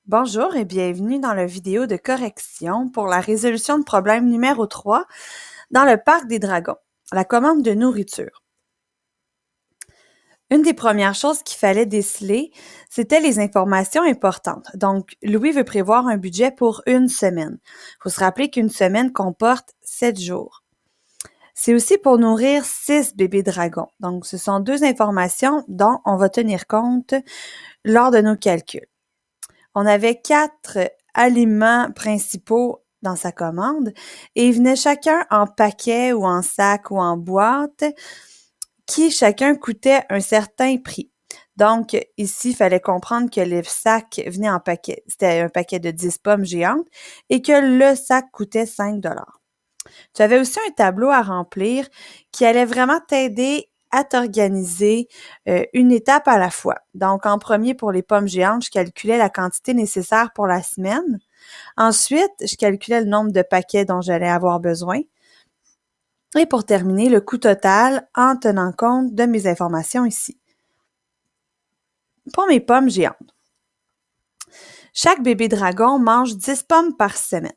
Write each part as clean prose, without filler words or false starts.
Bonjour et bienvenue dans la vidéo de correction pour la résolution de problème numéro 3 dans le parc des dragons, la commande de nourriture. Une des premières choses qu'il fallait déceler, c'était les informations importantes. Donc, Louis veut prévoir un budget pour une semaine. Il faut se rappeler qu'une semaine comporte 7 jours. C'est aussi pour nourrir 6 bébés dragons. Donc, ce sont deux informations dont on va tenir compte lors de nos calculs. On avait 4 aliments principaux dans sa commande et ils venaient chacun en paquet ou en sac ou en boîte qui chacun coûtait un certain prix. Donc, ici, il fallait comprendre que le sac venait en paquet. C'était un paquet de 10 pommes géantes et que le sac coûtait 5 $. Tu avais aussi un tableau à remplir qui allait vraiment t'aider à t'organiser une étape à la fois. Donc, en premier, pour les pommes géantes, je calculais la quantité nécessaire pour la semaine. Ensuite, je calculais le nombre de paquets dont j'allais avoir besoin. Et pour terminer, le coût total en tenant compte de mes informations ici. Pour mes pommes géantes, chaque bébé dragon mange 10 pommes par semaine.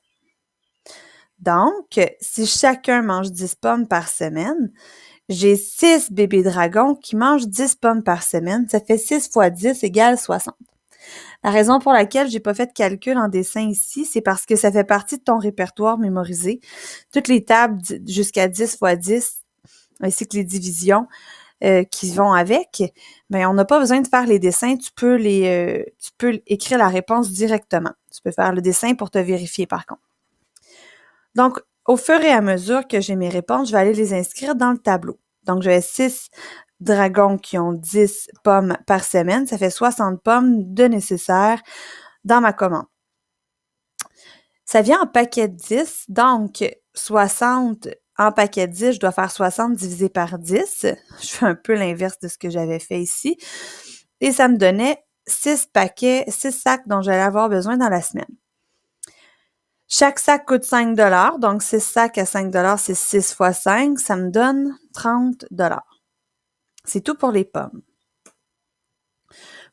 Donc, si chacun mange 10 pommes par semaine, j'ai 6 bébés dragons qui mangent 10 pommes par semaine. Ça fait 6 fois 10 égale 60. La raison pour laquelle j'ai pas fait de calcul en dessin ici, c'est parce que ça fait partie de ton répertoire mémorisé. Toutes les tables jusqu'à 10 fois 10, ainsi que les divisions qui vont avec, mais on n'a pas besoin de faire les dessins. Tu peux écrire la réponse directement. Tu peux faire le dessin pour te vérifier par contre. Donc, au fur et à mesure que j'ai mes réponses, je vais aller les inscrire dans le tableau. Donc, j'avais 6 dragons qui ont 10 pommes par semaine. Ça fait 60 pommes de nécessaire dans ma commande. Ça vient en paquet de 10, donc 60 en paquet de 10, je dois faire 60 divisé par 10. Je fais un peu l'inverse de ce que j'avais fait ici. Et ça me donnait 6 sacs dont j'allais avoir besoin dans la semaine. Chaque sac coûte 5 $, donc 6 sacs à 5 $, c'est 6 fois 5, ça me donne 30 $. C'est tout pour les pommes.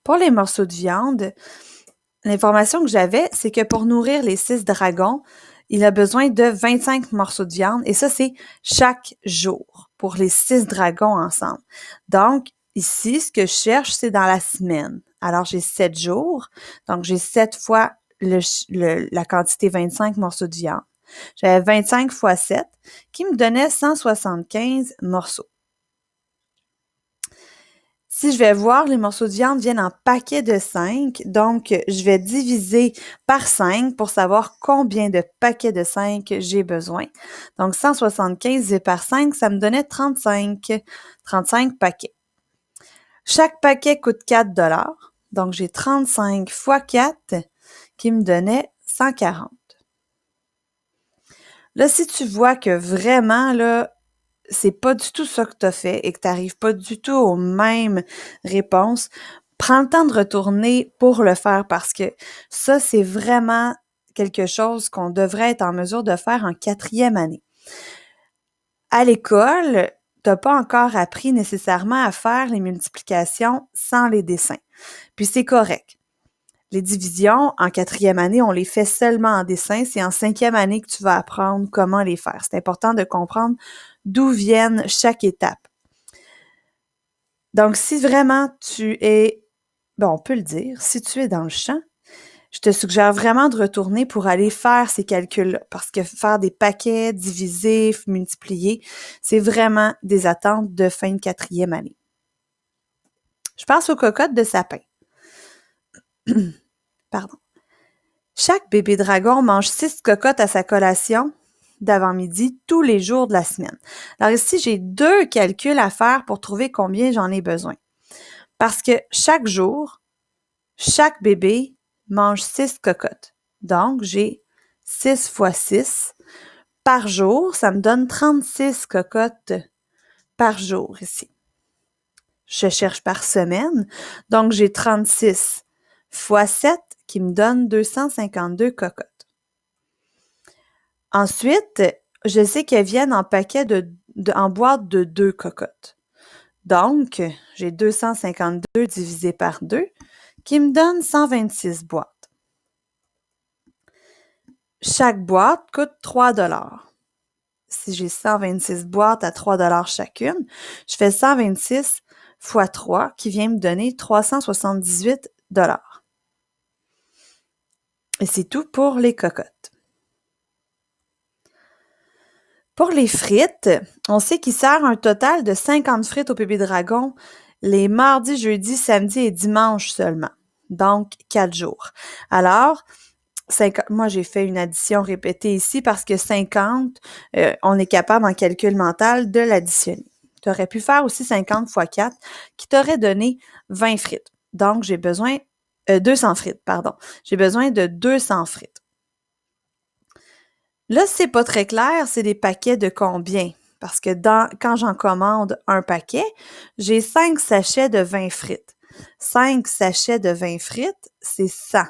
Pour les morceaux de viande, l'information que j'avais, c'est que pour nourrir les 6 dragons, il a besoin de 25 morceaux de viande, et ça, c'est chaque jour pour les 6 dragons ensemble. Donc, ici, ce que je cherche, c'est dans la semaine. Alors, j'ai 7 jours, donc j'ai 7 fois la quantité 25 morceaux de viande. J'avais 25 fois 7 qui me donnait 175 morceaux. Si je vais voir, les morceaux de viande viennent en paquets de 5, donc je vais diviser par 5 pour savoir combien de paquets de 5 j'ai besoin. Donc 175 divisé par 5, ça me donnait 35 paquets. Chaque paquet coûte 4 $, donc j'ai 35 fois 4 qui me donnait 140. Là, si tu vois que vraiment, là, c'est pas du tout ça que tu as fait et que tu n'arrives pas du tout aux mêmes réponses, prends le temps de retourner pour le faire parce que ça, c'est vraiment quelque chose qu'on devrait être en mesure de faire en 4e année. À l'école, tu n'as pas encore appris nécessairement à faire les multiplications sans les dessins. Puis c'est correct. Les divisions, en 4e année, on les fait seulement en dessin. C'est en 5e année que tu vas apprendre comment les faire. C'est important de comprendre d'où viennent chaque étape. Donc, si vraiment tu es, on peut le dire, si tu es dans le champ, je te suggère vraiment de retourner pour aller faire ces calculs-là, parce que faire des paquets, diviser, multiplier, c'est vraiment des attentes de fin de 4e année. Je passe aux cocottes de sapin. Pardon. Chaque bébé dragon mange 6 cocottes à sa collation d'avant-midi tous les jours de la semaine. Alors ici, j'ai 2 calculs à faire pour trouver combien j'en ai besoin. Parce que chaque jour, chaque bébé mange 6 cocottes. Donc, j'ai 6 fois 6 par jour. Ça me donne 36 cocottes par jour ici. Je cherche par semaine. Donc, j'ai 36 fois 7 qui me donne 252 cocottes. Ensuite, je sais qu'elles viennent en paquet en boîte de 2 cocottes. Donc, j'ai 252 divisé par 2 qui me donne 126 boîtes. Chaque boîte coûte 3 $. Si j'ai 126 boîtes à 3 $ chacune, je fais 126 fois 3 qui vient me donner 378 $. Et c'est tout pour les cocottes. Pour les frites, on sait qu'il sert un total de 50 frites au bébé dragon les mardis, jeudis, samedis et dimanches seulement. Donc, 4 jours. Alors, moi, j'ai fait une addition répétée ici parce que 50, on est capable en calcul mental de l'additionner. Tu aurais pu faire aussi 50 fois 4 qui t'aurait donné 20 frites. Donc, j'ai besoin 200 frites, pardon. J'ai besoin de 200 frites. Là, c'est pas très clair, c'est des paquets de combien? Parce que quand j'en commande un paquet, j'ai 5 sachets de 20 frites. 5 sachets de 20 frites, c'est 100.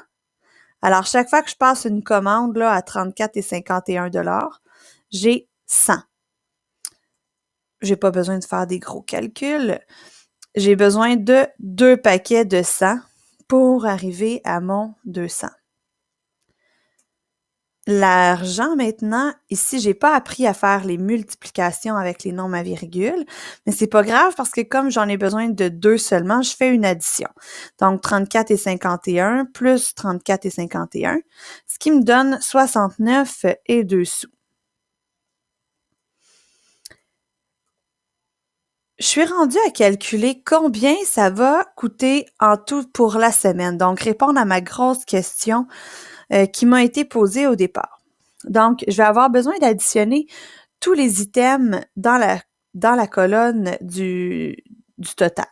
Alors, chaque fois que je passe une commande là, à 34,51 $, j'ai 100. J'ai pas besoin de faire des gros calculs. J'ai besoin de 2 paquets de 100 pour arriver à mon 200. L'argent, maintenant, ici, j'ai pas appris à faire les multiplications avec les nombres à virgule, mais c'est pas grave parce que comme j'en ai besoin de 2 seulement, je fais une addition. Donc, 34,51 plus 34,51, ce qui me donne 69 et 2 sous. Je suis rendue à calculer combien ça va coûter en tout pour la semaine. Donc, répondre à ma grosse question qui m'a été posée au départ. Donc, je vais avoir besoin d'additionner tous les items dans la colonne du total.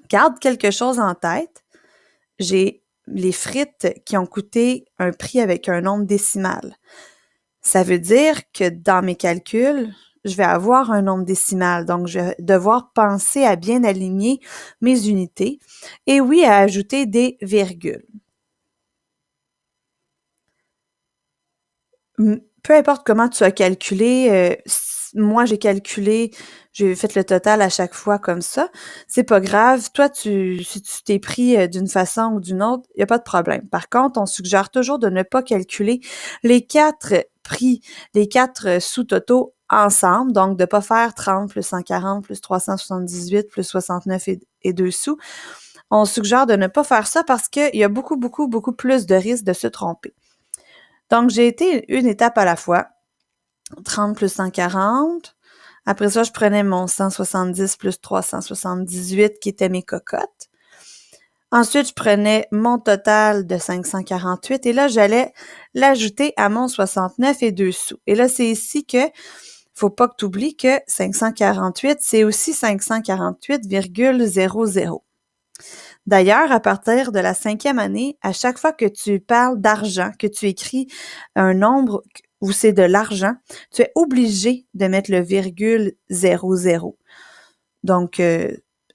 Garde quelque chose en tête. J'ai les frites qui ont coûté un prix avec un nombre décimal. Ça veut dire que dans mes calculs, je vais avoir un nombre décimal. Donc, je vais devoir penser à bien aligner mes unités et oui, à ajouter des virgules. Peu importe comment tu as calculé, moi j'ai calculé, j'ai fait le total à chaque fois comme ça. C'est pas grave. Toi, si tu t'es pris d'une façon ou d'une autre, il n'y a pas de problème. Par contre, on suggère toujours de ne pas calculer les 4 prix, les 4 sous-totaux ensemble. Donc, de ne pas faire 30 plus 140 plus 378 plus 69 et 2 sous. On suggère de ne pas faire ça parce qu'il y a beaucoup, beaucoup, beaucoup plus de risques de se tromper. Donc, j'ai été une étape à la fois. 30 plus 140. Après ça, je prenais mon 170 plus 378 qui étaient mes cocottes. Ensuite, je prenais mon total de 548 et là, j'allais l'ajouter à mon 69 et 2 sous. Et là, c'est ici que faut pas que tu oublies que 548, c'est aussi 548,00. D'ailleurs, à partir de la 5e année, à chaque fois que tu parles d'argent, que tu écris un nombre où c'est de l'argent, tu es obligé de mettre le virgule 00. Donc,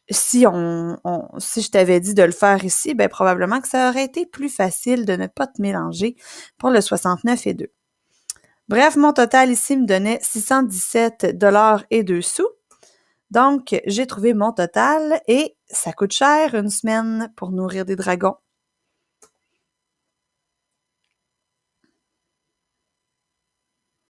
si je t'avais dit de le faire ici, ben probablement que ça aurait été plus facile de ne pas te mélanger pour le 69 et 2. Bref, mon total ici me donnait 617 $ et 2 sous. Donc, j'ai trouvé mon total et ça coûte cher une semaine pour nourrir des dragons.